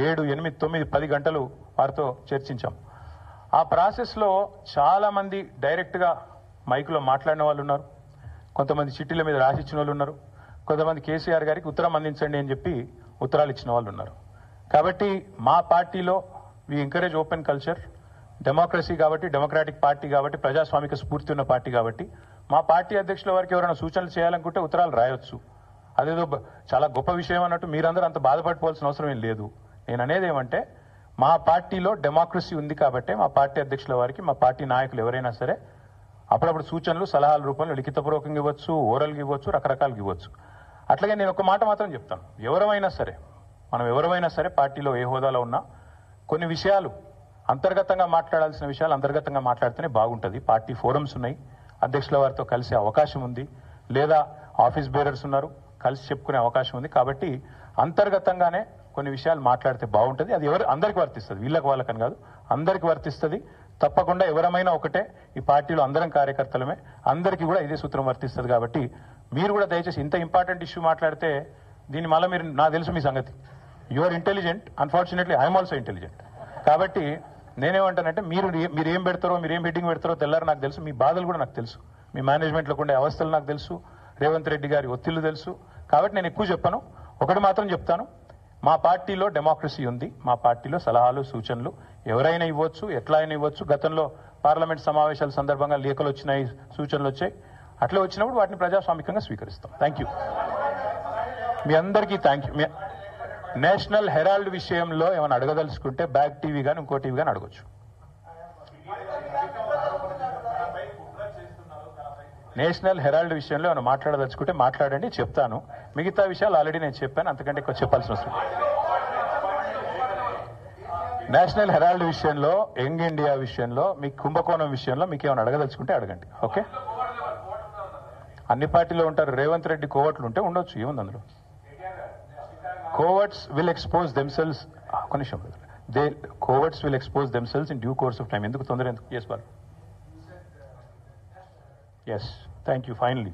7, 8, 9, 10 గంటలు వారితో చర్చించాం. ఆ ప్రాసెస్లో చాలామంది డైరెక్ట్గా మైక్లో మాట్లాడిన వాళ్ళు ఉన్నారు, కొంతమంది చిట్టీల మీద రాసిచ్చిన వాళ్ళు ఉన్నారు, కొంతమంది కేసీఆర్ గారికి ఉత్తరం అందించండి అని చెప్పి ఉత్తరాలు ఇచ్చిన వాళ్ళు ఉన్నారు. కాబట్టి మా పార్టీలో we encourage open culture, democracy కాబట్టి, డెమోక్రాటిక్ పార్టీ కాబట్టి, ప్రజాస్వామిక స్ఫూర్తి ఉన్న పార్టీ కాబట్టి మా పార్టీ అధ్యక్షుల వారికి ఎవరైనా సూచనలు చేయాలనుకుంటే ఉత్తరాలు రాయొచ్చు. అదేదో చాలా గొప్ప విషయం అన్నట్టు మీరందరూ అంత బాధపడిపోవాల్సిన అవసరం ఏం లేదు. నేను అనేది ఏమంటే మా పార్టీలో డెమోక్రసీ ఉంది కాబట్టి మా పార్టీ అధ్యక్షుల వారికి, మా పార్టీ నాయకులు ఎవరైనా సరే అప్పుడప్పుడు సూచనలు సలహాల రూపంలో లిఖితపూర్వకంగా ఇవ్వచ్చు, ఓరల్గా ఇవ్వచ్చు, రకరకాలుగా ఇవ్వచ్చు. అట్లాగే నేను ఒక మాట మాత్రం చెప్తాను, మనం ఎవరైనా సరే పార్టీలో ఏ హోదాలో ఉన్నా కొన్ని విషయాలు అంతర్గతంగా మాట్లాడాల్సిన విషయాలు అంతర్గతంగా మాట్లాడితేనే బాగుంటుంది. పార్టీ ఫోరమ్స్ ఉన్నాయి, అధ్యక్షుల వారితో కలిసే అవకాశం ఉంది, లేదా ఆఫీస్ బేరర్స్ ఉన్నారు, కలిసి చెప్పుకునే అవకాశం ఉంది. కాబట్టి అంతర్గతంగానే కొన్ని విషయాలు మాట్లాడితే బాగుంటుంది. అది అందరికి వర్తిస్తుంది, వీళ్ళకి వాళ్ళకని కాదు, అందరికి వర్తిస్తుంది. తప్పకుండా ఎవరమైనా ఒకటే, ఈ పార్టీలో అందరం కార్యకర్తలమే, అందరికీ కూడా ఇదే సూత్రం వర్తిస్తుంది. కాబట్టి మీరు కూడా దయచేసి ఇంత ఇంపార్టెంట్ ఇష్యూ మాట్లాడితే దీని మళ్ళీ మీరు, నాకు తెలుసు మీ సంగతి, you are intelligent, unfortunately I'm also intelligent. కాబట్టి నేనేమంటానంటే మీరు ఏం పెడతారో, మీరు ఏం హెడ్డింగ్ పెడతారో తెల్లారు నాకు తెలుసు, మీ బాధలు కూడా నాకు తెలుసు, మీ మేనేజ్మెంట్లో ఉండే అవస్థలు నాకు తెలుసు, రేవంత్ రెడ్డి గారి ఒత్తిళ్లు తెలుసు. కాబట్టి నేను ఎక్కువ చెప్పను, ఒకటి మాత్రం చెప్తాను, మా పార్టీలో డెమోక్రసీ ఉంది, మా పార్టీలో సలహాలు సూచనలు ఎవరైనా ఇవ్వచ్చు, ఎట్లా అయినా ఇవ్వచ్చు. గతంలో పార్లమెంట్ సమావేశాల సందర్భంగా లేఖలు వచ్చినాయి, సూచనలు వచ్చాయి, అట్లా వచ్చినప్పుడు వాటిని ప్రజాస్వామికంగా స్వీకరిస్తాం. థ్యాంక్ యూ, మీ అందరికీ థ్యాంక్ యూ. నేషనల్ హెరాల్డ్ విషయంలో ఏమైనా అడగదలుచుకుంటే బ్యాక్ టీవీ కానీ ఇంకో టీవీ కానీ అడగొచ్చు. నేషనల్ హెరాల్డ్ విషయంలో ఏమైనా మాట్లాడదలుచుకుంటే మాట్లాడండి, చెప్తాను. మిగతా విషయాలు ఆల్రెడీ నేను చెప్పాను, అంతకంటే ఎక్కువ చెప్పాల్సిన అవసరం. నేషనల్ హెరాల్డ్ విషయంలో, యంగ్ ఇండియా విషయంలో, మీ కుంభకోణం విషయంలో మీకు ఏమైనా అడగదలుచుకుంటే అడగండి. ఓకే, అన్ని పార్టీలో ఉంటారు, రేవంత్ రెడ్డి కోవట్లు ఉంటే ఉండొచ్చు, ఏముంది అందులో. Coverts will expose themselves. Coverts will expose themselves in due course of time. Enduku tondara enduku? Yes, Bal. Yes, thank you. Finally.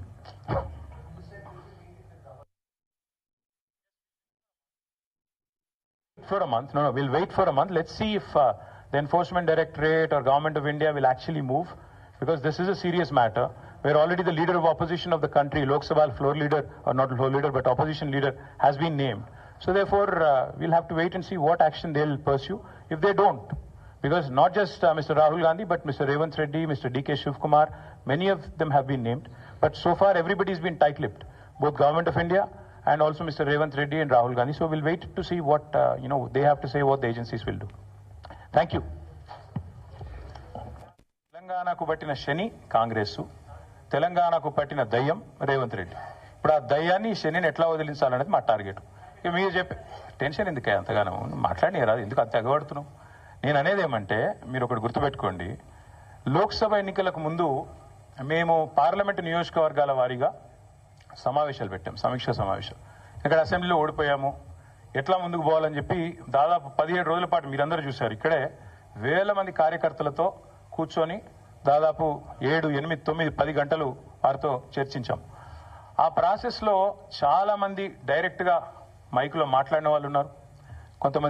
For a month? No, we'll wait for a month. Let's see if the Enforcement Directorate or Government of India will actually move, because this is a serious matter. Where already the leader of opposition of the country, Lok Sabha floor leader, or not floor leader, but opposition leader, has been named. So therefore, we'll have to wait and see what action they'll pursue. If they don't, because not just Mr. Rahul Gandhi, but Mr. Revanth Reddy, Mr. D.K. Shivkumar, many of them have been named. But so far, everybody's been tight-lipped, both Government of India and also Mr. Revanth Reddy and Rahul Gandhi. So we'll wait to see what they have to say, what the agencies will do. Thank you. తెలంగాణకు పట్టిన శని కాంగ్రెస్, తెలంగాణకు పట్టిన దయ్యం రేవంత్ రెడ్డి. ఇప్పుడు ఆ దయ్యాన్ని, శనిని ఎట్లా వదిలించాలనేది మా టార్గెట్. ఇక మీరు చెప్పే టెన్షన్ ఎందుకు అంతగానో మాట్లాడి రాదు, ఎందుకు అంత ఎగబడుతున్నాం? నేను అనేది ఏమంటే, మీరు ఒకటి గుర్తుపెట్టుకోండి, లోక్సభ ఎన్నికలకు ముందు మేము పార్లమెంటు నియోజకవర్గాల వారీగా సమావేశాలు పెట్టాం, సమీక్షా సమావేశాలు. ఇక్కడ అసెంబ్లీలో ఓడిపోయాము, ఎట్లా ముందుకు పోవాలని చెప్పి దాదాపు 17 రోజుల పాటు మీరందరూ చూశారు. ఇక్కడే వేల మంది కార్యకర్తలతో కూర్చొని దాదాపు 7, 8, 9, 10 గంటలు వారితో చర్చించాం. ఆ ప్రాసెస్లో చాలామంది డైరెక్ట్గా మైక్లో మాట్లాడిన వాళ్ళు ఉన్నారు, కొంతమంది